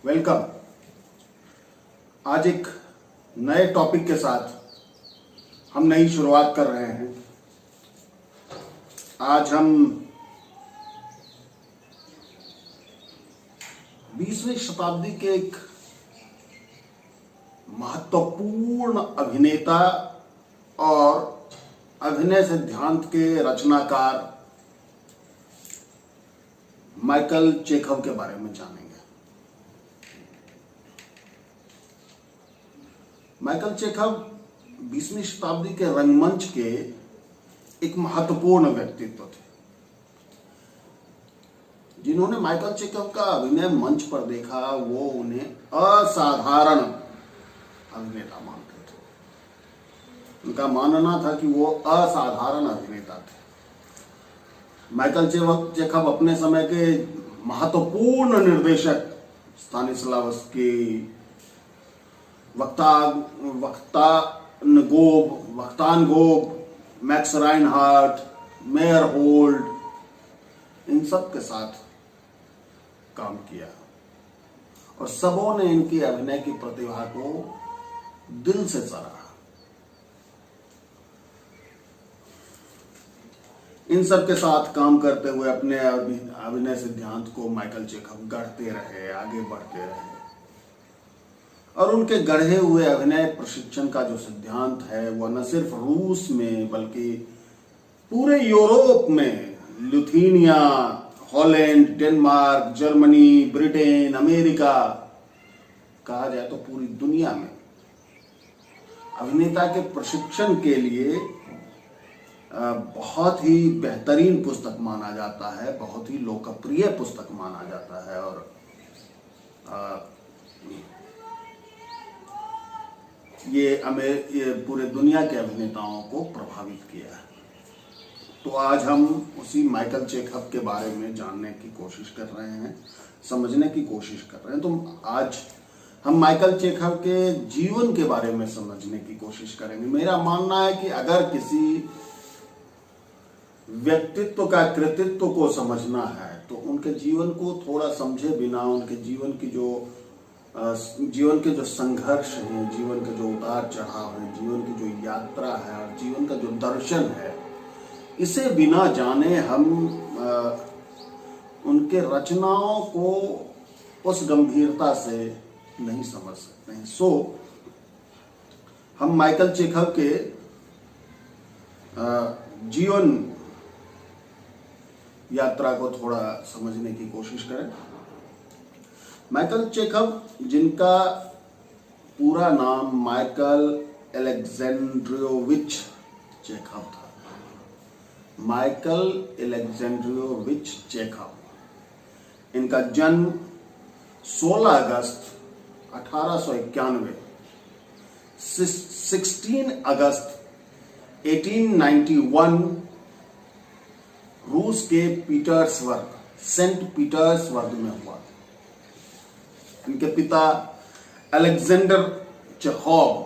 Welcome. आज एक नए टॉपिक के साथ हम नई शुरुआत कर रहे हैं। आज हम 20वीं शताब्दी के एक महत्वपूर्ण अभिनेता और अभिनय सिद्धांत के रचनाकार माइकल चेखव के बारे में जानेंगे। माइकल चेखव 20वीं शताब्दी के रंगमंच के एक महत्वपूर्ण व्यक्तित्व थे, जिन्होंने माइकल चेखव का अभिनय मंच पर देखा वो उन्हें असाधारण अभिनेता मानते थे। उनका मानना था कि वो असाधारण अभिनेता थे। माइकल चेखव अपने समय के महत्वपूर्ण निर्देशक स्तानिस्लावस्की, वख्तान गोब, मैक्स राइनहार्ट, मेयर होल्ड, इन सब के साथ काम किया और सबों ने इनकी अभिनय की प्रतिभा को दिल से सराहा। इन सब के साथ काम करते हुए अपने अभिनय सिद्धांत को माइकल चेखव गढ़ते रहे, आगे बढ़ते रहे और उनके गढ़े हुए अभिनय प्रशिक्षण का जो सिद्धांत है वह न सिर्फ रूस में बल्कि पूरे यूरोप में, Lithuania, Holland, Denmark, Germany, Britain, America, कहा जाए तो पूरी दुनिया में अभिनेता के प्रशिक्षण के लिए बहुत ही बेहतरीन पुस्तक माना जाता है, बहुत ही लोकप्रिय पुस्तक माना जाता है और ये पूरे दुनिया के अभिनेताओं को प्रभावित किया है। तो आज हम उसी माइकल चेखव के बारे में जानने की कोशिश कर रहे हैं, समझने की कोशिश कर रहे हैं। तो आज हम माइकल चेखव के जीवन के बारे में समझने की कोशिश करेंगे। मेरा मानना है कि अगर किसी व्यक्तित्व का कृतित्व को समझना है तो उनके जीवन को थोड़ा समझे बिना, उनके जीवन के जो संघर्ष हैं, जीवन के जो उतार चढ़ाव हैं, जीवन की जो यात्रा है और जीवन का जो दर्शन है, इसे बिना जाने हम उनके रचनाओं को उस गंभीरता से नहीं समझ सकते हैं। सो हम माइकल चेखव के जीवन यात्रा को थोड़ा समझने की कोशिश करें। माइकल चेखव, जिनका पूरा नाम माइकल अलेक्जेंड्रोविच चेखव था, माइकल अलेक्जेंड्रोविच चेखव, इनका जन्म 16 अगस्त 1891, 16 अगस्त 1891 रूस के पीटर्सबर्ग, सेंट पीटर्सबर्ग में हुआ। इनके पिता अलेक्जेंडर चेखव,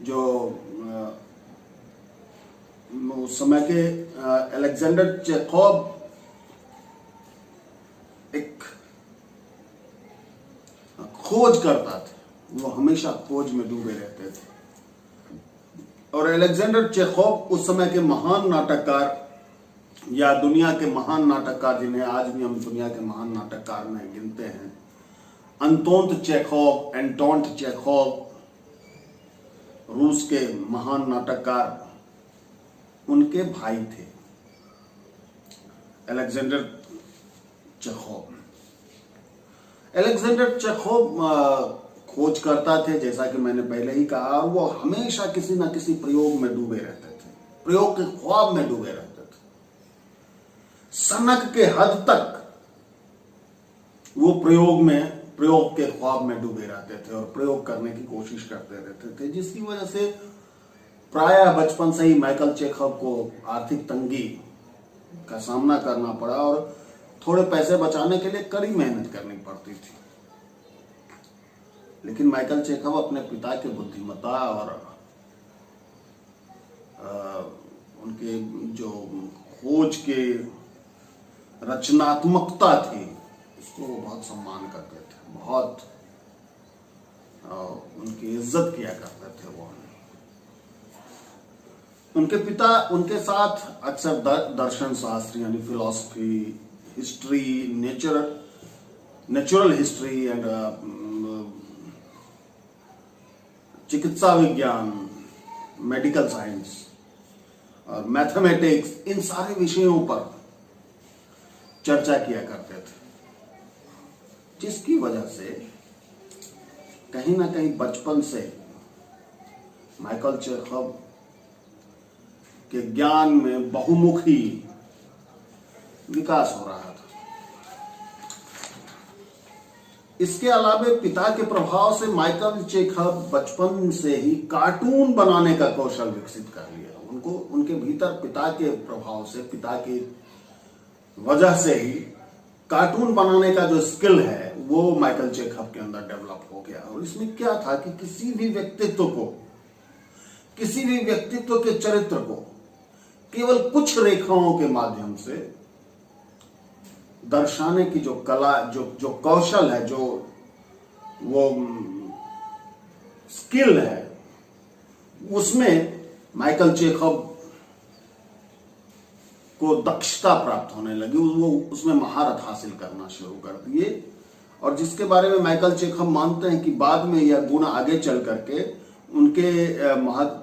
जो उस समय के अलेक्जेंडर चेखव एक खोज करता थे, वो हमेशा खोज में डूबे रहते थे। और अलेक्जेंडर चेखव उस समय के महान नाटककार या दुनिया के महान नाटककार, जिन्हें आज भी हम दुनिया के महान नाटककार में गिनते हैं, अंतोन चेखव, एंटोन चेखव, रूस के महान नाटककार, उनके भाई थे अलेक्जेंडर चेखव। अलेक्जेंडर चेखव खोज करता थे, जैसा कि मैंने पहले ही कहा, और वो हमेशा किसी ना किसी प्रयोग में डूबे रहते थे, प्रयोग के ख्वाब में डूबे रहते थे। सनक के हद तक वो प्रयोग के ख्वाब में डूबे रहते थे और प्रयोग करने की कोशिश करते रहते थे, जिसकी वजह से प्रायः बचपन से ही माइकल चेखव को आर्थिक तंगी का सामना करना पड़ा और थोड़े पैसे बचाने के लिए कड़ी मेहनत करनी पड़ती थी। लेकिन माइकल चेखव अपने पिता की बुद्धिमत्ता और उनके जो खोज के रचनात्मकता थी, उसको वो बहुत सम्मान करते थे, बहुत उनकी इज्जत किया करते थे वो। उनके पिता उनके साथ अक्सर दर्शन शास्त्र यानी philosophy, history, natural history and चिकित्सा विज्ञान, मेडिकल साइंस और मैथमेटिक्स, इन सारे विषयों पर चर्चा किया करते थे, जिसकी वजह से कहीं ना कहीं बचपन से माइकल चेखव के ज्ञान में बहुमुखी विकास हो रहा था। इसके अलावा पिता के प्रभाव से माइकल चेखव बचपन से ही कार्टून बनाने का कौशल विकसित कर लिया। उनको उनके भीतर पिता के प्रभाव से, पिता की वजह से ही कार्टून बनाने का जो स्किल है वो माइकल चेखव के अंदर डेवलप हो गया। और इसमें क्या था कि किसी भी व्यक्तित्व के चरित्र को केवल कुछ रेखाओं के माध्यम से दर्शाने की जो कला, जो कौशल है, जो वो स्किल है, उसमें माइकल चेखव को दक्षता प्राप्त होने लगी। वो उसमें महारत हासिल करना शुरू कर दिए, और जिसके बारे में माइकल चेखव मानते हैं कि बाद में यह गुण आगे चल करके उनके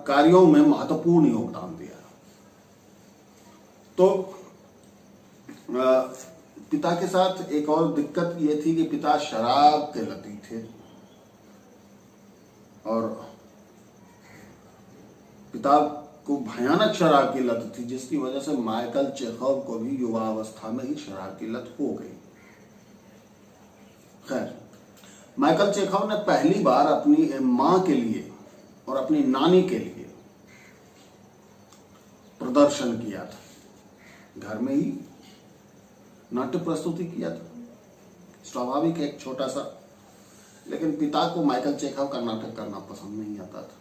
कार्यों में महत्वपूर्ण योगदान दिया। तो पिता के साथ एक और दिक्कत ये थी कि पिता शराब के लती थे, और पिता को भयानक शराब की लत थी, जिसकी वजह से माइकल चेखव को भी युवावस्था में ही शराब की लत हो गई। खैर, माइकल चेखव ने पहली बार अपनी मां के लिए और अपनी नानी के लिए प्रदर्शन किया था, घर में ही नाट्य प्रस्तुति किया था। स्वाभाविक एक छोटा सा, लेकिन पिता को माइकल चेखव का नाटक करना पसंद नहीं आता था।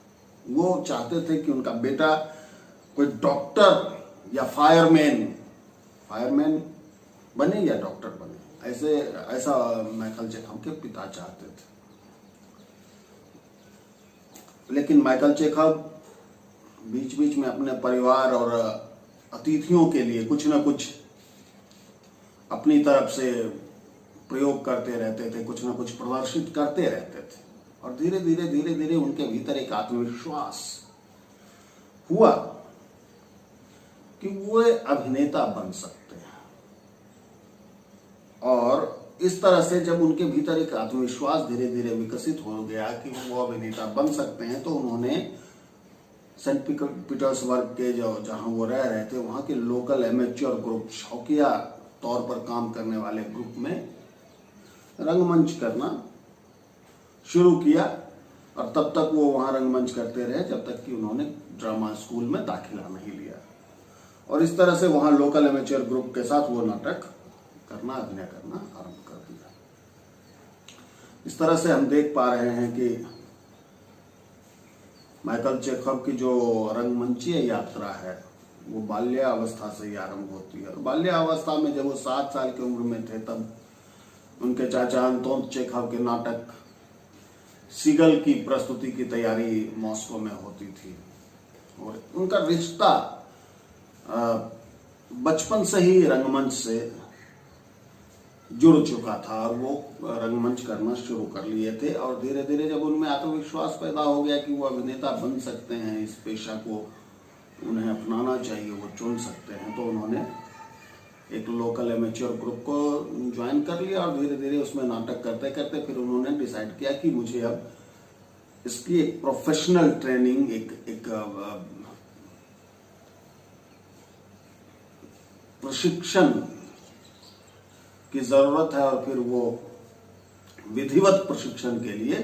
वो चाहते थे कि उनका बेटा कोई डॉक्टर या फायरमैन बने या डॉक्टर बने, ऐसा माइकल चेखव के पिता चाहते थे। लेकिन माइकल चेखव बीच बीच में अपने परिवार और अतिथियों के लिए कुछ ना कुछ अपनी तरफ से प्रयोग करते रहते थे, कुछ ना कुछ प्रदर्शित करते रहते थे, और धीरे धीरे उनके भीतर एक आत्मविश्वास हुआ कि वो अभिनेता बन सकते हैं। और इस तरह से जब उनके भीतर एक आत्मविश्वास धीरे धीरे विकसित हो गया कि वो अभिनेता बन सकते हैं, तो उन्होंने सेंट पीटर्सबर्ग के जहां वो रह रहे थे वहां के लोकल एमेच्योर ग्रुप, शौकिया तौर पर काम करने वाले ग्रुप में रंगमंच करना शुरू किया। और तब तक वो वहां रंगमंच करते रहे जब तक कि उन्होंने ड्रामा स्कूल में दाखिला नहीं लिया। और इस तरह से वहां लोकल एमेच्योर ग्रुप के साथ वो नाटक करना, अभिनय करना आरंभ कर दिया। इस तरह से हम देख पा रहे हैं कि माइकल चेखव की जो रंगमंचीय यात्रा है वो बाल्यावस्था से ही आरंभ होती है। और बाल्यावस्था में जब वो 7 साल की उम्र में थे, तब उनके चाचा अंतोन चेखव के नाटक सीगल की प्रस्तुति की तैयारी मॉस्को में होती थी, और उनका रिश्ता बचपन से ही रंगमंच से जुड़ चुका था, और वो रंगमंच करना शुरू कर लिए थे। और धीरे धीरे जब उनमें आत्मविश्वास पैदा हो गया कि वो अभिनेता बन सकते हैं, इस पेशा को उन्हें अपनाना चाहिए, वो चुन सकते हैं, तो उन्होंने एक लोकल एमेच्योर ग्रुप को ज्वाइन कर लिया। और धीरे धीरे उसमें नाटक करते करते फिर उन्होंने डिसाइड किया कि मुझे अब इसकी एक प्रोफेशनल ट्रेनिंग, एक प्रशिक्षण की जरूरत है। और फिर वो विधिवत प्रशिक्षण के लिए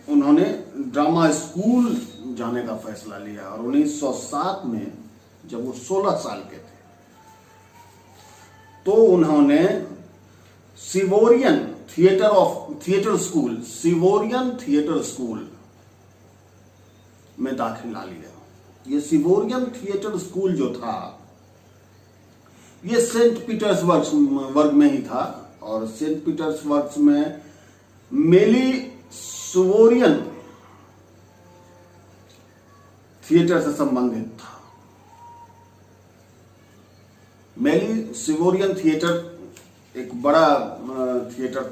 उन्होंने ड्रामा स्कूल जाने का फैसला लिया। और 1907 में जब वो 16 साल के थे, तो उन्होंने सिवोरियन थिएटर स्कूल में दाखिला लिया। ये सिवोरियन थिएटर स्कूल जो था, ये सेंट पीटर्सबर्ग में ही था, और सेंट पीटर्सबर्ग में मेली सुवोरियन थिएटर से संबंधित था। मेली सिवोरियन थिएटर एक बड़ा थिएटर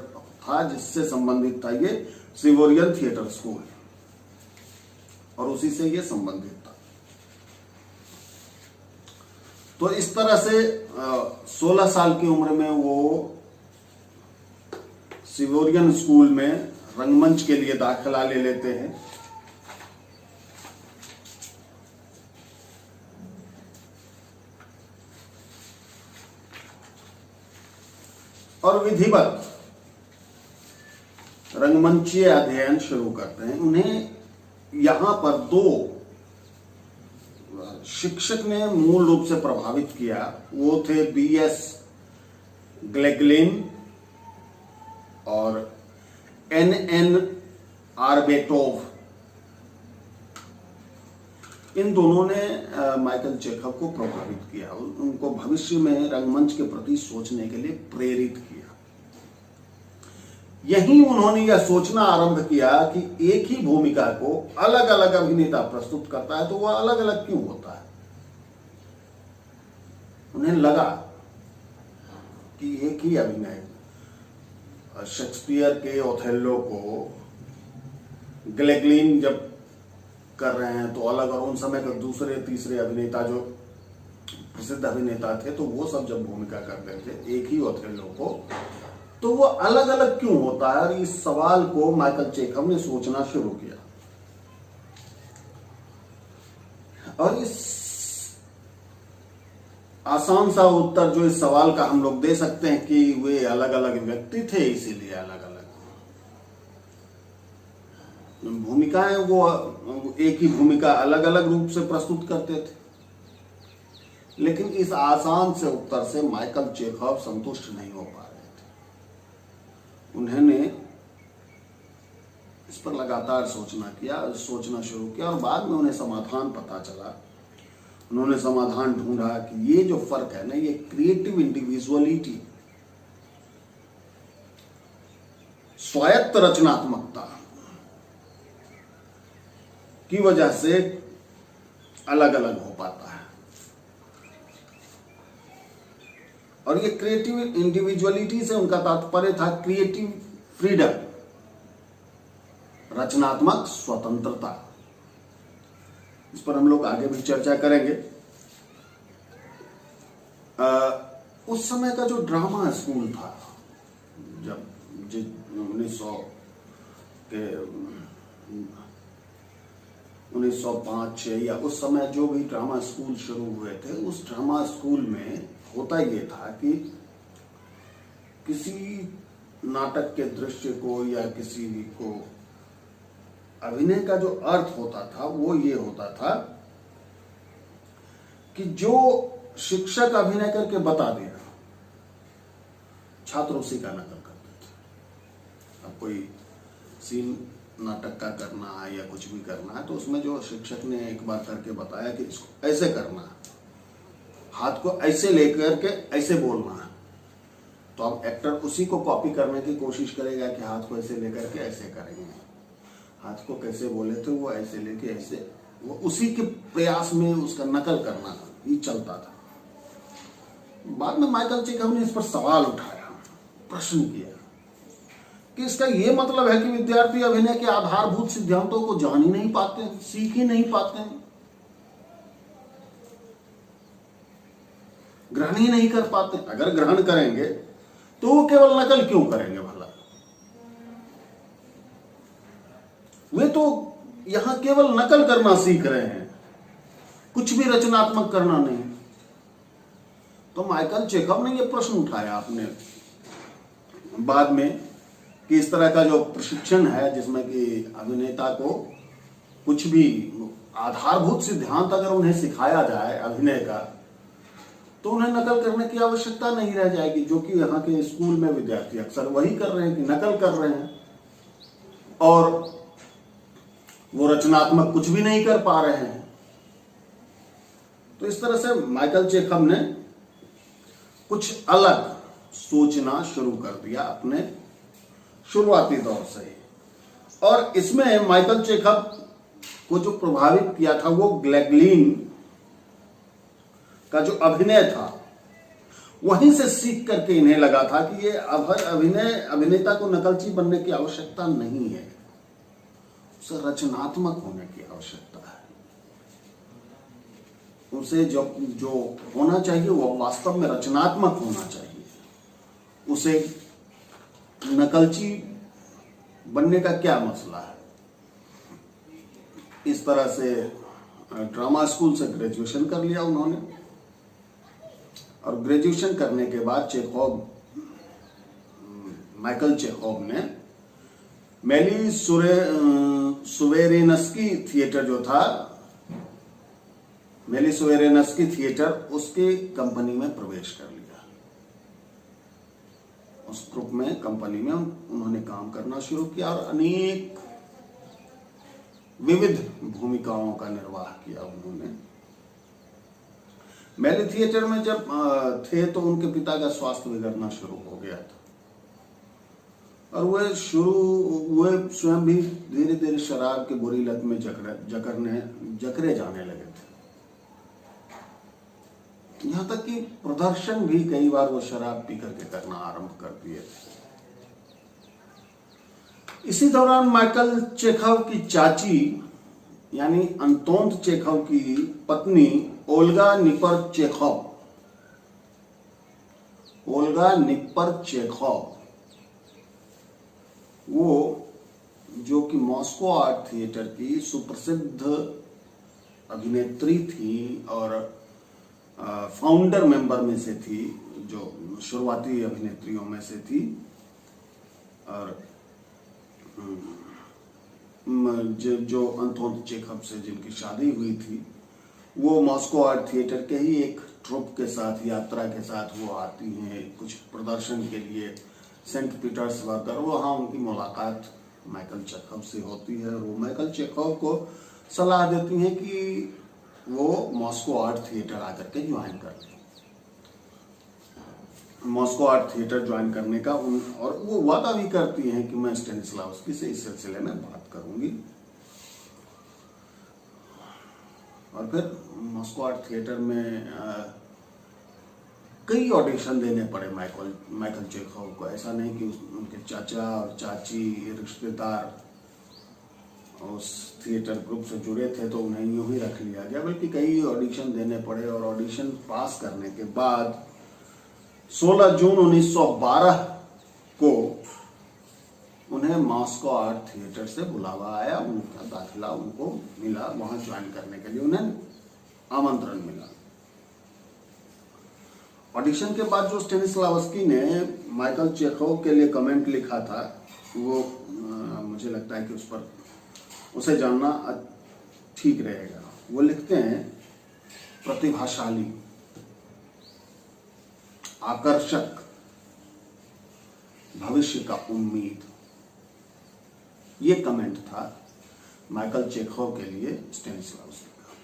था जिससे संबंधित था ये सिवोरियन थिएटर स्कूल, और उसी से ये संबंधित था। तो इस तरह से 16 साल की उम्र में वो सिवोरियन स्कूल में रंगमंच के लिए दाखिला ले लेते हैं। और विधिवत रंगमंचीय अध्ययन शुरू करते हैं। उन्हें यहां पर 2 शिक्षक ने मूल रूप से प्रभावित किया। वो थे B.S. ग्लेगलिन और N.N. आर्बेटोव। इन दोनों ने माइकल चेखव को प्रभावित किया, उनको भविष्य में रंगमंच के प्रति सोचने के लिए प्रेरित किया। यही उन्होंने यह सोचना आरंभ किया कि एक ही भूमिका को अलग अलग अभिनेता प्रस्तुत करता है तो वह अलग अलग क्यों होता है। उन्हें लगा कि एक ही अभिनय शेक्सपियर के ओथेलो को ग्लेगलिन जब कर रहे हैं तो अलग, और उन समय के दूसरे तीसरे अभिनेता जो प्रसिद्ध अभिनेता थे तो वो सब जब भूमिका करते थे एक ही ओथेलो को, तो वो अलग अलग क्यों होता है। और इस सवाल को माइकल चेखव ने सोचना शुरू किया, और इस आसान सा उत्तर जो इस सवाल का हम लोग दे सकते हैं कि वे अलग अलग व्यक्ति थे, इसीलिए अलग अलग भूमिकाएं, वो एक ही भूमिका अलग अलग रूप से प्रस्तुत करते थे। लेकिन इस आसान से उत्तर से माइकल चेखव संतुष्ट नहीं हो पा रहे थे। उन्होंने इस पर लगातार सोचना शुरू किया, और बाद में उन्हें समाधान पता चला। उन्होंने समाधान ढूंढा कि ये जो फर्क है ना, ये क्रिएटिव इंडिविजुअलिटी, स्वायत्त रचनात्मकता की वजह से अलग अलग हो पाता है। और ये क्रिएटिव इंडिविजुअलिटी से उनका तात्पर्य था क्रिएटिव फ्रीडम, रचनात्मक स्वतंत्रता। इस पर हम लोग आगे भी चर्चा करेंगे। उस समय का जो ड्रामा स्कूल था, जब 1905-6 या उस समय जो भी ड्रामा स्कूल शुरू हुए थे, उस ड्रामा स्कूल में होता ये था कि किसी नाटक के दृश्य को या किसी को अभिनय का जो अर्थ होता था वो ये होता था कि जो शिक्षक अभिनय करके बता दिया, छात्र उसी का नकल करते थे। अब कोई सीन नाटक का करना है या कुछ भी करना है तो उसमें जो शिक्षक ने एक बार करके बताया कि इसको ऐसे करना है, हाथ को ऐसे लेकर के ऐसे बोलना है, तो अब एक्टर उसी को कॉपी करने की कोशिश करेगा कि हाथ को ऐसे लेकर के ऐसे करेंगे। हाथ को कैसे बोले थे वो ऐसे लेके ऐसे, वो उसी के प्रयास में उसका नकल करना ही चलता था। बाद में माइकल चेखव ने इस पर सवाल उठाया, प्रश्न किया कि इसका ये मतलब है कि विद्यार्थी अभिनय के आधारभूत सिद्धांतों को जान ही नहीं पाते, सीख ही नहीं पाते, ग्रहण ही नहीं कर पाते। अगर ग्रहण करेंगे तो वो केवल नकल क्यों करेंगे भला? वे तो यहां केवल नकल करना सीख रहे हैं, कुछ भी रचनात्मक करना नहीं। तो माइकल चेखव ने यह प्रश्न उठाया अपने बाद में कि इस तरह का जो प्रशिक्षण है जिसमें कि अभिनेता को कुछ भी आधारभूत सिद्धांत अगर उन्हें सिखाया जाए अभिनय का, तो उन्हें नकल करने की आवश्यकता नहीं रह जाएगी, जो कि यहाँ के स्कूल में विद्यार्थी अक्सर वही कर रहे हैं कि नकल कर रहे हैं और वो रचनात्मक कुछ भी नहीं कर पा रहे हैं। तो इस तरह से माइकल चेखव ने कुछ अलग सोचना शुरू कर दिया अपने शुरुआती दौर से ही। और इसमें माइकल चेखव को जो प्रभावित किया था वो ग्लेगलिन का जो अभिनय था, वहीं से सीख करके इन्हें लगा था कि ये अभिनेता को नकलची बनने की आवश्यकता नहीं है, उसे रचनात्मक होने की आवश्यकता है। उसे जो होना चाहिए वो वास्तव में रचनात्मक होना चाहिए। उसे नकलची बनने का क्या मसला है। इस तरह से ड्रामा स्कूल से ग्रेजुएशन कर लिया उन्होंने, और ग्रेजुएशन करने के बाद माइकल चेखव ने मेली सुवेरेनस्की थिएटर जो था, मेली सुवेरेनस्की थिएटर, उसकी कंपनी में प्रवेश कर लिया। उस ग्रुप में, कंपनी में उन्होंने काम करना शुरू किया और अनेक विविध भूमिकाओं का निर्वाह किया उन्होंने। मेली थिएटर में जब थे तो उनके पिता का स्वास्थ्य बिगड़ना शुरू हो गया था, और वे स्वयं भी धीरे धीरे शराब की बुरी लत में जकरे जाने लगे थे। यहां तक कि प्रदर्शन भी कई बार वो शराब पी करके करना आरंभ कर दिए थे। इसी दौरान माइकल चेखव की चाची यानी अंतोन चेखव की पत्नी ओल्गा निपर चेखव, वो जो कि मॉस्को आर्ट थिएटर की सुप्रसिद्ध अभिनेत्री थी और फाउंडर मेंबर में से थी, जो शुरुआती अभिनेत्रियों में से थी, और जो अंतोन चेखव से जिनकी शादी हुई थी, वो मॉस्को आर्ट थिएटर के ही एक ट्रुप के साथ, यात्रा के साथ वो आती हैं कुछ प्रदर्शन के लिए सेंट पीटर्सबर्ग, और वहाँ उनकी मुलाकात माइकल चेखव से होती है। और वो माइकल चेखव को सलाह देती हैं कि वो मॉस्को आर्ट थिएटर आकर के ज्वाइन कर लें। मॉस्को आर्ट थिएटर ज्वाइन करने का और वो वादा भी करती हैं कि मैं स्टेनिस्लावस्की से इस सिलसिले में बात करूंगी। और फिर मॉस्को आर्ट थिएटर में कई ऑडिशन देने पड़े माइकल चेखव को। ऐसा नहीं कि उनके चाचा और चाची रिश्तेदार उस थिएटर ग्रुप से जुड़े थे तो उन्हें यूं ही रख लिया गया, बल्कि कई ऑडिशन देने पड़े। और ऑडिशन पास करने के बाद 16 जून 1912 को उन्हें मॉस्को आर्ट थिएटर से बुलावा आया। उनका दाखिला उनको मिला, वहां ज्वाइन करने के लिए उन्हें आमंत्रण मिला। ऑडिशन के बाद जो स्टेनिस्लावस्की ने माइकल चेखव के लिए कमेंट लिखा था, वो मुझे लगता है कि उस पर उसे जानना ठीक रहेगा। वो लिखते हैं, प्रतिभाशाली, आकर्षक, भविष्य का उम्मीद। ये कमेंट था माइकल चेखव के लिए स्टेनिस्लावस्की का।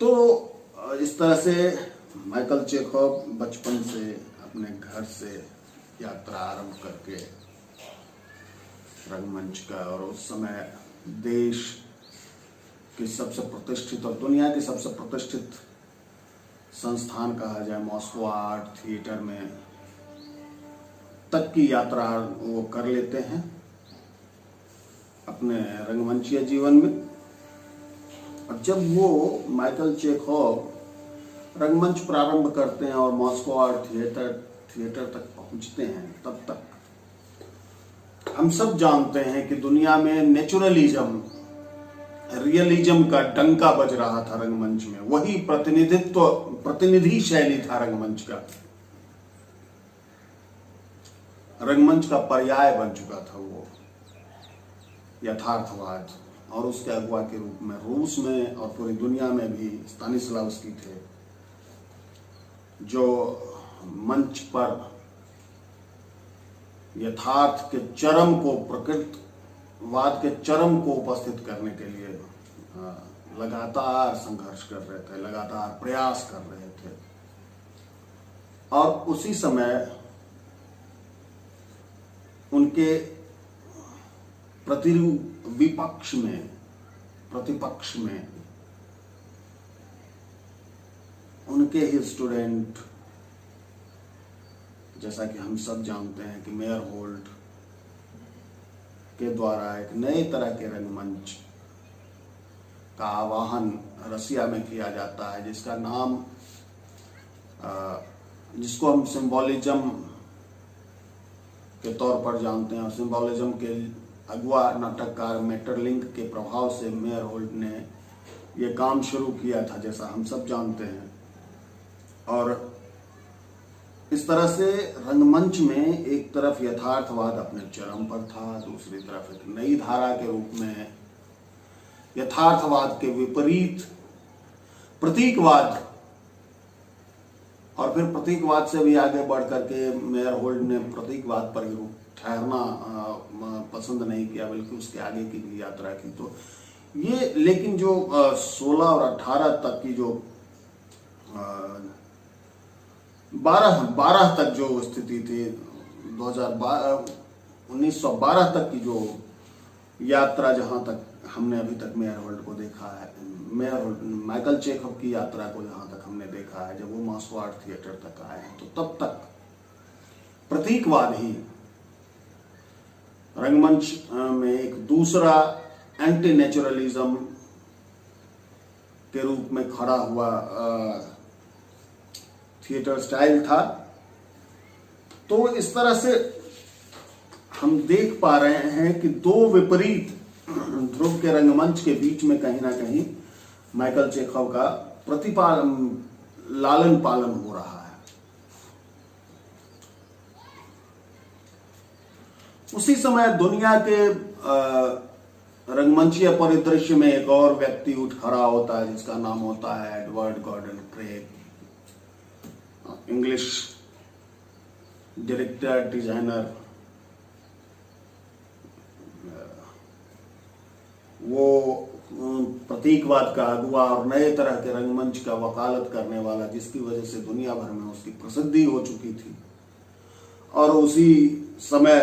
तो इस तरह से माइकल चेखव बचपन से अपने घर से यात्रा आरंभ करके रंगमंच का, और उस समय देश की सबसे प्रतिष्ठित और दुनिया की सबसे प्रतिष्ठित संस्थान कहा जाए मॉस्को आर्ट थिएटर में तक की यात्रा वो कर लेते हैं अपने रंगमंचीय जीवन में। और जब वो माइकल चेखव रंगमंच प्रारंभ करते हैं और मॉस्को आर्ट थिएटर तक पहुंचते हैं, तब तक हम सब जानते हैं कि दुनिया में नेचुरलिज्म, रियलिज्म का डंका बज रहा था रंगमंच में। वही प्रतिनिधि शैली था रंगमंच का। रंगमंच का पर्याय बन चुका था वो यथार्थवाद, और उसके अगुवा के रूप में रूस में और पूरी दुनिया में भी स्टेनिस्लावस्की थे, जो मंच पर यथार्थ के चरम को, प्रकृतिवाद के चरम को उपस्थित करने के लिए लगातार संघर्ष कर रहे थे, लगातार प्रयास कर रहे थे। और उसी समय उनके प्रतिपक्ष में उनके ही स्टूडेंट, जैसा कि हम सब जानते हैं कि मेयरहोल्ड के द्वारा एक नए तरह के रंगमंच का आवाहन रसिया में किया जाता है, जिसका नाम जिसको हम सिंबोलिज्म के तौर पर जानते हैं। और सिंबोलिज्म के अगुआ नाटककार मेटरलिंक के प्रभाव से मेयरहोल्ड ने ये काम शुरू किया था, जैसा हम सब जानते हैं। और इस तरह से रंगमंच में एक तरफ यथार्थवाद अपने चरम पर था, दूसरी तरफ एक नई धारा के रूप में यथार्थवाद के विपरीत प्रतीकवाद, और फिर प्रतीकवाद से भी आगे बढ़ करके मेयरहोल्ड ने प्रतीकवाद पर ही ठहरना पसंद नहीं किया, बल्कि उसके आगे की भी यात्रा की। तो ये लेकिन जो 16 और 18 तक की जो 12 तक जो स्थिति थी, 1912 तक की जो यात्रा, जहां तक हमने अभी तक मेयरहोल्ड को देखा है, माइकल चेखव की यात्रा को जहां तक हमने देखा है, जब वो मार्शल आर्ट थिएटर तक आए हैं, तो तब तक प्रतीकवाद ही रंगमंच में एक दूसरा एंटी नेचुरलिज्म के रूप में खड़ा हुआ थिएटर स्टाइल था। तो इस तरह से हम देख पा रहे हैं कि दो विपरीत ध्रुव के रंगमंच के बीच में कहीं ना कहीं माइकल चेखव का लालन पालन हो रहा है। उसी समय दुनिया के रंगमंचीय परिदृश्य में एक और व्यक्ति उठ खड़ा होता है, जिसका नाम होता है Edward Gordon Craig, English director, designer. वो प्रतीकवाद का अगुआ और नए तरह के रंगमंच का वकालत करने वाला, जिसकी वजह से दुनिया भर में उसकी प्रसिद्धि हो चुकी थी। और उसी समय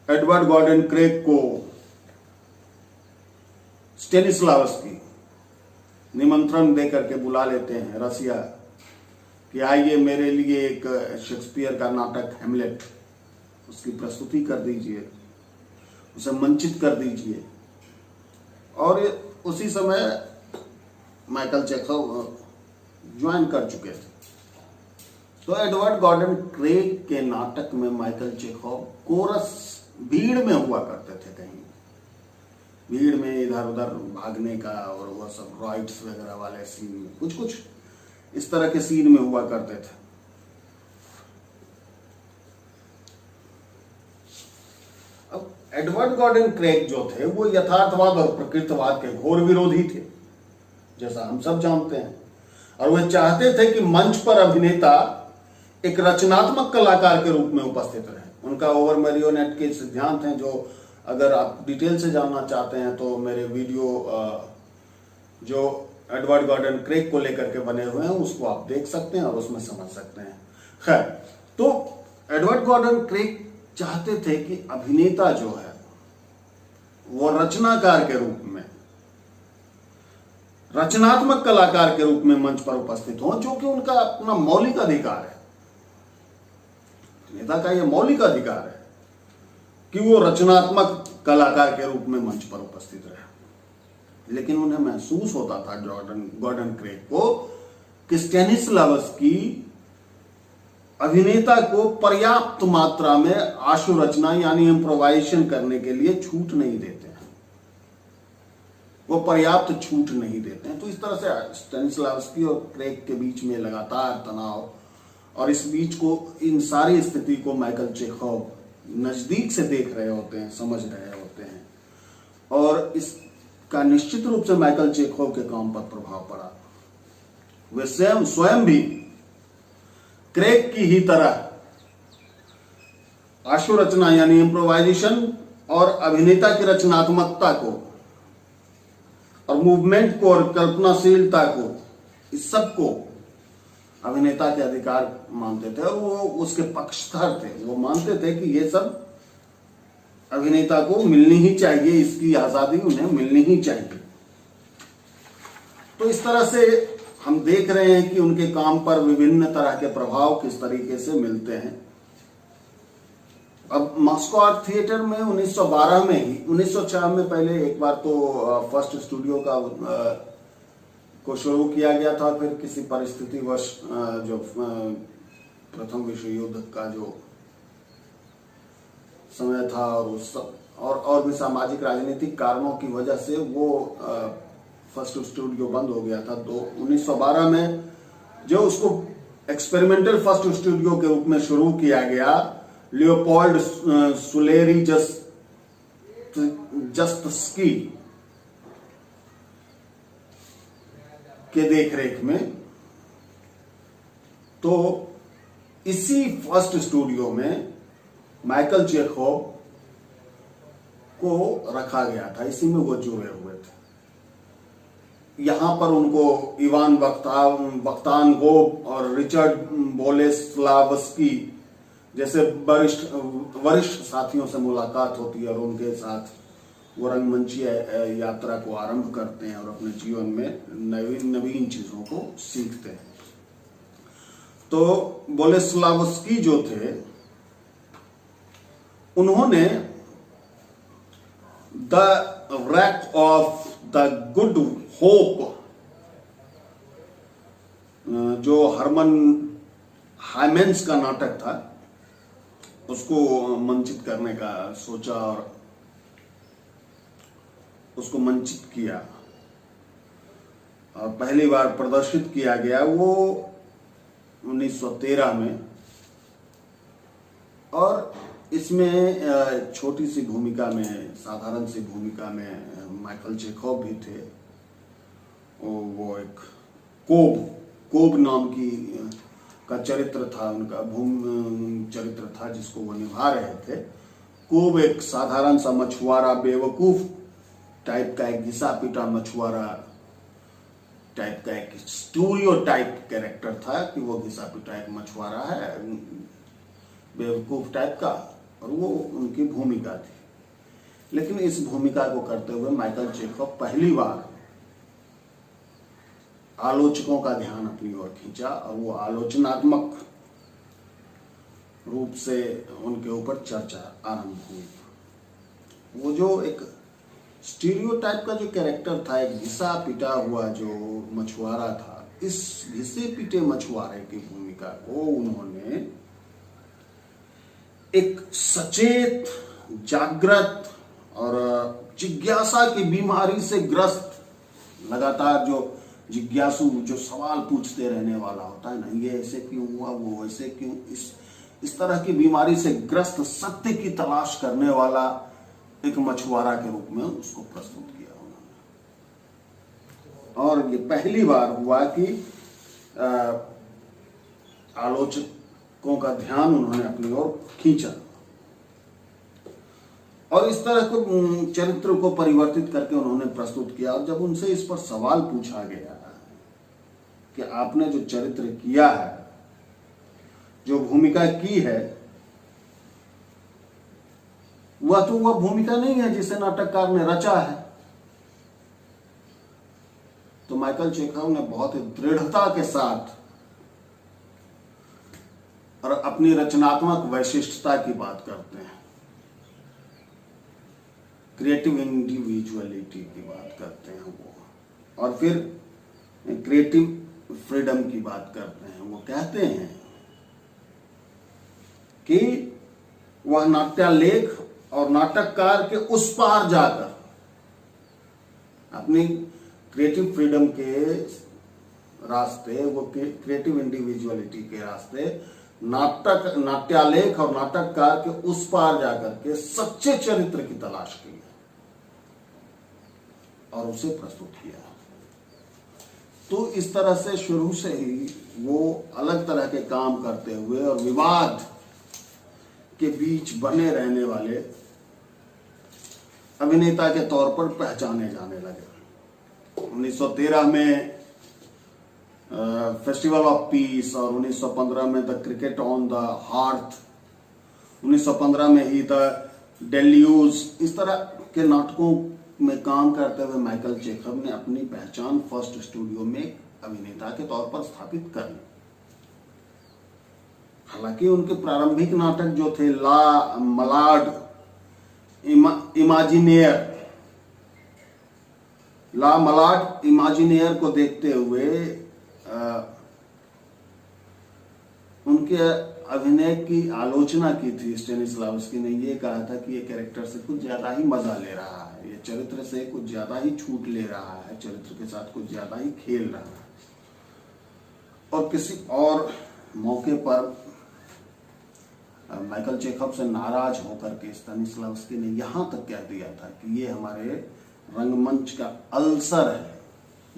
एडवर्ड गॉर्डन क्रेग को स्टेनिस्लावस्की निमंत्रण देकर के बुला लेते हैं रसिया कि आइए मेरे लिए एक शेक्सपियर का नाटक हेमलेट, उसकी प्रस्तुति कर दीजिए, उसे मंचित कर दीजिए। और उसी समय माइकल चेखव ज्वाइन कर चुके थे। तो एडवर्ड गॉर्डन क्रेग के नाटक में माइकल चेखव कोरस भीड़ में हुआ करते थे, कहीं भीड़ में इधर उधर भागने का और वह सब राइट्स वगैरह वाले सीन में, कुछ इस तरह के सीन में हुआ करते थे। अब एडवर्ड गॉर्डन क्रेग जो थे वो यथार्थवाद और प्रकृतिवाद के घोर विरोधी थे, जैसा हम सब जानते हैं। और वे चाहते थे कि मंच पर अभिनेता एक रचनात्मक कलाकार के रूप में उपस्थित रहे। उनका ओवर मैरियोनेट के सिद्धांत हैं, जो अगर आप डिटेल से जानना चाहते हैं तो मेरे वीडियो जो एडवर्ड गॉर्डन क्रेग को लेकर के बने हुए हैं उसको आप देख सकते हैं और उसमें समझ सकते हैं। खैर, तो एडवर्ड गॉर्डन क्रेग चाहते थे कि अभिनेता जो है वो रचनाकार के रूप में, रचनात्मक कलाकार के रूप में मंच पर उपस्थित हो, जो कि उनका अपना मौलिक अधिकार है। नेता का यह मौलिक अधिकार है कि वो रचनात्मक कलाकार के रूप में मंच पर उपस्थित रहे। लेकिन उन्हें महसूस होता था गॉर्डन क्रेग को कि स्टेनिस्लावस्की अभिनेता को पर्याप्त मात्रा में आशु रचना यानी इम्प्रोवाइजेशन करने के लिए छूट नहीं देते हैं, वो पर्याप्त छूट नहीं देते हैं। तो इस तरह से स्टेनिस्लावस्की और क्रेग के बीच में लगातार तनाव, और इस बीच को, इन सारी स्थिति को माइकल चेखव नजदीक से देख रहे होते हैं, समझ रहे होते हैं। और इसका निश्चित रूप से माइकल चेखव के काम पर प्रभाव पड़ा। वे स्वयं भी क्रेग की ही तरह आशु रचना यानी इम्प्रोवाइजेशन और अभिनेता की रचनात्मकता को और मूवमेंट को और कल्पनाशीलता को, इस सब को अभिनेता के अधिकार मानते थे और वो उसके पक्षधर थे। वो मानते थे कि ये सब अभिनेता को मिलनी ही चाहिए, इसकी आजादी उन्हें मिलनी ही चाहिए। तो इस तरह से हम देख रहे हैं कि उनके काम पर विभिन्न तरह के प्रभाव किस तरीके से मिलते हैं। अब मॉस्को आर्ट थिएटर में 1912 में ही, 1904 में पहले एक बार तो फर्स्ट स्टूडियो को शुरू किया गया था, फिर किसी परिस्थितिवश जो प्रथम विश्व युद्ध का जो समय था और उस और भी सामाजिक राजनीतिक कारणों की वजह से वो फर्स्ट स्टूडियो बंद हो गया था। तो 1912 में जो उसको एक्सपेरिमेंटल फर्स्ट स्टूडियो के रूप में शुरू किया गया, लियोपोल्ड सुलेरी जस्तस्की के देखरेख में, तो इसी फर्स्ट स्टूडियो में माइकल चेखोव को रखा गया था, इसी में वो जुड़े हुए थे। यहां पर उनको इवान बख्तानगोव और रिचर्ड बोलेस्लावस्की जैसे वरिष्ठ साथियों से मुलाकात होती है और उनके साथ वो रंगमंचीय यात्रा को आरंभ करते हैं और अपने जीवन में नवीन चीजों को सीखते हैं। तो बोलेस्लावस्की जो थे, उन्होंने the rack of the good hope, जो हरमन हाइमेंस का नाटक था, उसको मंचित करने का सोचा और उसको मंचित किया और पहली बार प्रदर्शित किया गया वो 1913 में। और इसमें छोटी सी भूमिका में, साधारण सी भूमिका में माइकल चेखोव भी थे। वो एक कोब नाम का चरित्र था, उनका चरित्र था जिसको वो निभा रहे थे। कोब एक साधारण सा मछुआरा, बेवकूफ टाइप का, एक घिसा पीटा मछुआरा टाइप का एक स्टीरियोटाइप कैरेक्टर था कि वो घिसा पीटा एक मछुआरा है, बेवकूफ टाइप का, और वो उनकी भूमिका थी। लेकिन इस भूमिका को करते हुए माइकल चेखोव पहली बार आलोचकों का ध्यान अपनी ओर खींचा और वो आलोचनात्मक रूप से उनके ऊपर चर्चा आरंभ हुई। वो जो एक स्टीरियोटाइप का जो कैरेक्टर था, एक घिसा पिटा हुआ जो मछुआरा था, इस घिसे पिटे मछुआरे की भूमिका को उन्होंने एक सचेत, जागृत और जिज्ञासा की बीमारी से ग्रस्त, लगातार जो जिज्ञासु, जो सवाल पूछते रहने वाला होता है ना, ये ऐसे क्यों हुआ, वो ऐसे क्यों, इस तरह की बीमारी से ग्रस्त, सत्य की तलाश करने वाला एक मछुआरा के रूप में उसको प्रस्तुत किया उन्होंने। और ये पहली बार हुआ कि आलोचकों का ध्यान उन्होंने अपनी ओर खींचा और इस तरह के चरित्र को परिवर्तित करके उन्होंने प्रस्तुत किया। और जब उनसे इस पर सवाल पूछा गया कि आपने जो चरित्र किया है, जो भूमिका की है, वह तो वह भूमिका नहीं है जिसे नाटककार ने रचा है, तो माइकल चेखोव ने बहुत ही दृढ़ता के साथ और अपनी रचनात्मक वैशिष्टता की बात करते हैं, क्रिएटिव इंडिविजुअलिटी की बात करते हैं वो, और फिर क्रिएटिव फ्रीडम की बात करते हैं। वो कहते हैं कि वह नाट्यालेख और नाटककार के उस पार जाकर अपनी क्रिएटिव फ्रीडम के रास्ते, वो क्रिएटिव इंडिविजुअलिटी के रास्ते, नाट्यालेख और नाटककार के उस पार जाकर के सच्चे चरित्र की तलाश की और उसे प्रस्तुत किया। तो इस तरह से शुरू से ही वो अलग तरह के काम करते हुए और विवाद के बीच बने रहने वाले अभिनेता के तौर पर पहचाने जाने लगे। 1913 में फेस्टिवल ऑफ पीस, और 1915 में the cricket on the hearth, 1915 में ही द डेल्यूज, इस तरह के नाटकों में काम करते हुए माइकल चेखव ने अपनी पहचान फर्स्ट स्टूडियो में एक अभिनेता के तौर पर स्थापित कर ली। हालांकि उनके प्रारंभिक नाटक जो थे ला मलाड इमेजिनेयर को देखते हुए उनके अभिनय की आलोचना की थी। स्टेनिस्लावस्की ने ये कहा था कि ये कैरेक्टर से कुछ ज्यादा ही मजा ले रहा है, ये चरित्र से कुछ ज्यादा ही छूट ले रहा है, चरित्र के साथ कुछ ज्यादा ही खेल रहा है। और किसी और मौके पर माइकल चेखव से नाराज होकर के स्टेनिस्लावस्की ने यहां तक कह दिया था कि ये हमारे रंगमंच का अल्सर है,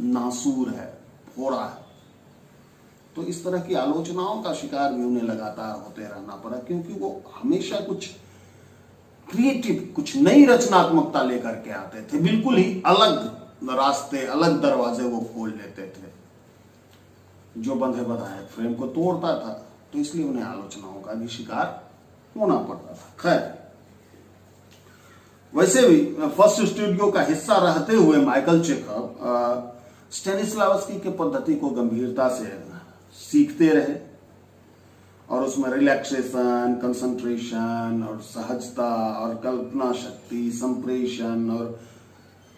नासूर है, फोड़ा है। तो इस तरह की आलोचनाओं का शिकार भी उन्हें लगातार होते रहना पड़ा, क्योंकि वो हमेशा कुछ क्रिएटिव, कुछ नई रचनात्मकता लेकर के आते थे, बिल्कुल ही अलग रास्ते, अलग दरवाजे वो खोल लेते थे जो बंधे बधाए फ्रेम को तोड़ता था। तो इसलिए उन्हें आलोचनाओं का भी शिकार होना पड़ता था। खैर, वैसे भी फर्स्ट स्टूडियो का हिस्सा रहते हुए माइकल चेखव स्टेनिस्लावस्की के पद्धति को गंभीरता से सीखते रहे और उसमें रिलैक्सेशन, कंसंट्रेशन और सहजता और कल्पना शक्ति, संप्रेषण और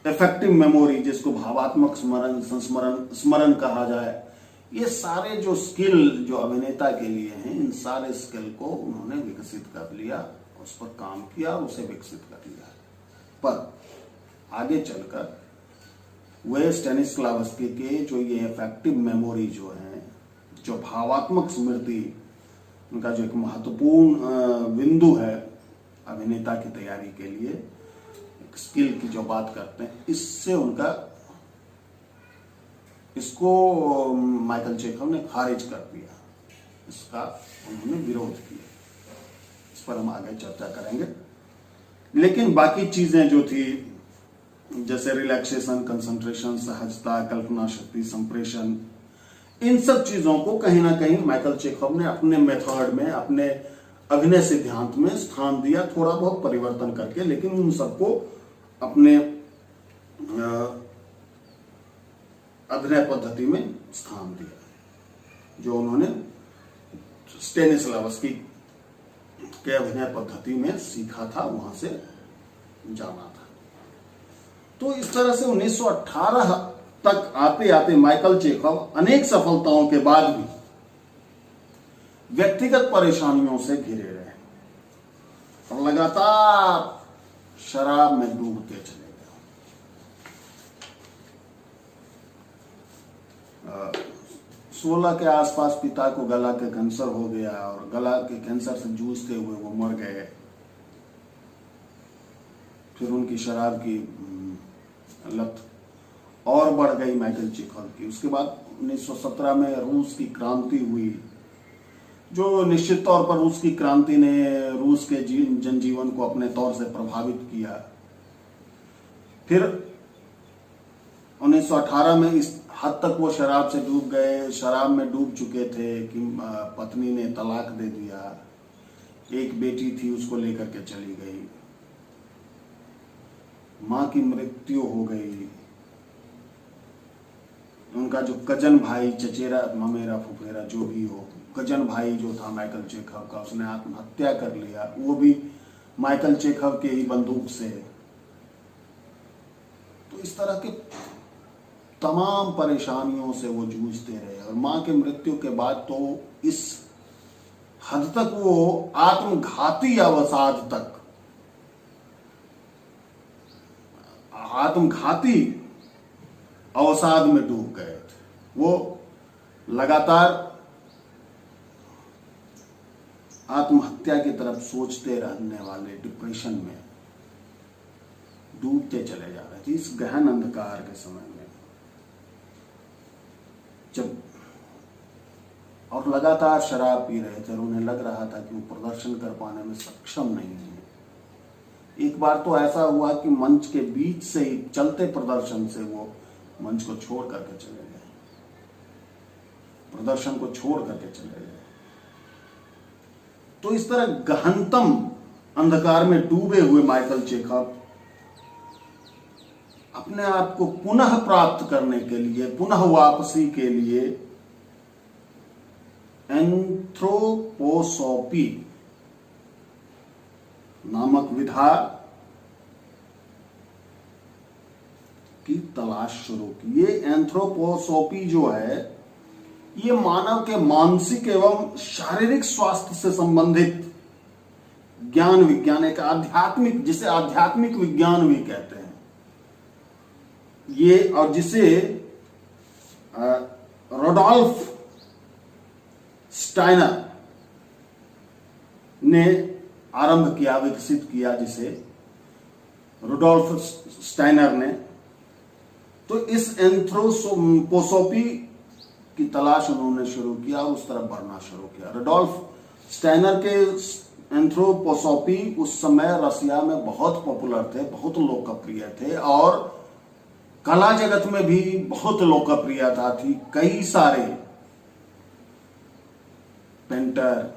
इफेक्टिव मेमोरी, जिसको भावात्मक स्मरण कहा जाए, ये सारे जो स्किल जो अभिनेता के लिए हैं, इन सारे स्किल को उन्होंने विकसित कर लिया, उस पर काम किया और उसे विकसित कर लिया। पर आगे चलकर वे स्टेनिस्लावस्की के जो ये इफेक्टिव मेमोरी जो है, जो भावात्मक स्मृति, उनका जो एक महत्वपूर्ण बिंदु है अभिनेता की तैयारी के लिए, एक स्किल की जो बात करते हैं, इससे उनका इसको माइकल चेखव ने खारिज कर दिया, इसका उन्होंने विरोध किया। इस पर हम आगे चर्चा करेंगे। लेकिन बाकी चीजें जो थी, जैसे रिलैक्सेशन, कंसंट्रेशन, सहजता, कल्पना शक्ति, संप्रेषण, इन सब चीजों को कहीं ना कहीं माइकल चेखव ने अपने मेथड में, अपने अभिनय सिद्धांत में स्थान दिया, थोड़ा बहुत परिवर्तन करके, लेकिन उन सबको अपने अभिनय पद्धति में स्थान दिया जो उन्होंने स्टेनिस्लावस्की के अभिनय पद्धति में सीखा था, वहां से जाना था। तो इस तरह से 1918 तक आते आते माइकल चेखव अनेक सफलताओं के बाद भी व्यक्तिगत परेशानियों से घिरे रहे और लगातार शराब में डूबते चले गए। 16 के आसपास पिता को गला के कैंसर हो गया और गला के कैंसर से जूझते हुए वो मर गए। फिर उनकी शराब की लत और बढ़ गई माइकल चेखव की। उसके बाद 1917 में रूस की क्रांति हुई, जो निश्चित तौर पर रूस की क्रांति ने रूस के जनजीवन को अपने तौर से प्रभावित किया। फिर 1918 में इस हद तक वो शराब से डूब गए, शराब में डूब चुके थे कि पत्नी ने तलाक दे दिया। एक बेटी थी, उसको लेकर के चली गई। मां की मृत्यु हो गई। उनका जो कजन भाई, चचेरा, ममेरा, फुफेरा, जो भी हो, कजन भाई जो था माइकल चेखव का, उसने आत्महत्या कर लिया, वो भी माइकल चेखव के ही बंदूक से। तो इस तरह के तमाम परेशानियों से वो जूझते रहे और मां के मृत्यु के बाद तो इस हद तक वो आत्मघाती अवसाद तक, आत्मघाती अवसाद में डूब गए थे। वो लगातार आत्महत्या की तरफ सोचते रहने वाले डिप्रेशन में डूबते चले जा रहे थे इस गहन अंधकार के समय में। जब और लगातार शराब पी रहे थे और उन्हें लग रहा था कि वो प्रदर्शन कर पाने में सक्षम नहीं है। एक बार तो ऐसा हुआ कि मंच के बीच से ही चलते प्रदर्शन से वो मंच को छोड़ करके चले गए। प्रदर्शन को छोड़ करके चले गए। तो इस तरह गहनतम अंधकार में डूबे हुए माइकल चेखव अपने आप को पुनः प्राप्त करने के लिए, पुनः वापसी के लिए एंथ्रोपोसॉफी नामक विधा की तलाश शुरू की। ये एंथ्रोपोसॉफी जो है, ये मानव के मानसिक एवं शारीरिक स्वास्थ्य से संबंधित ज्ञान विज्ञान, एक आध्यात्मिक, जिसे आध्यात्मिक विज्ञान भी कहते हैं ये, और जिसे रोडोल्फ स्टाइनर ने आरंभ किया, विकसित किया, जिसे रोडोल्फ स्टाइनर ने। तो इस एंथ्रोपोसॉफी की तलाश उन्होंने शुरू किया, उस तरफ बढ़ना शुरू किया। रोडोल्फ स्टाइनर के एंथ्रोपोसॉफी उस समय रसिया में बहुत पॉपुलर थे, बहुत लोकप्रिय थे, और कला जगत में भी बहुत लोकप्रियता थी। कई सारे पेंटर,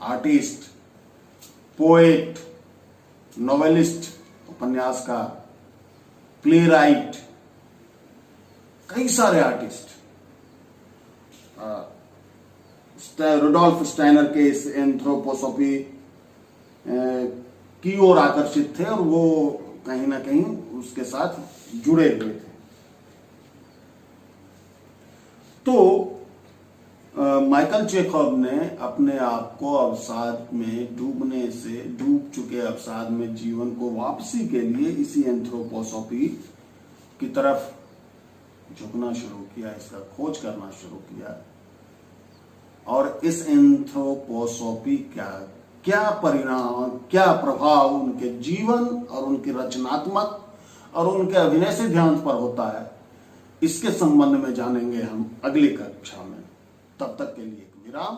आर्टिस्ट, पोएट, नॉवेलिस्ट, उपन्यासकार, प्लेराइट, कई सारे आर्टिस्ट रुडोल्फ स्टाइनर के इस एंथ्रोपोसॉफी की ओर आकर्षित थे, और वो कहीं ना कहीं उसके साथ जुड़े हुए थे। तो माइकल चेखव ने अपने आप को अवसाद में डूब चुके अवसाद में जीवन को वापसी के लिए इसी एंथ्रोपोसॉफी की तरफ झुकना शुरू किया, इसका खोज करना शुरू किया। और इस एंथ्रोपोसॉफी क्या परिणाम, क्या प्रभाव उनके जीवन और उनकी रचनात्मक और उनके अभिनय सिद्धांत पर होता है, इसके संबंध में जानेंगे हम अगली कक्षा में। तब तक के लिए एक विराम।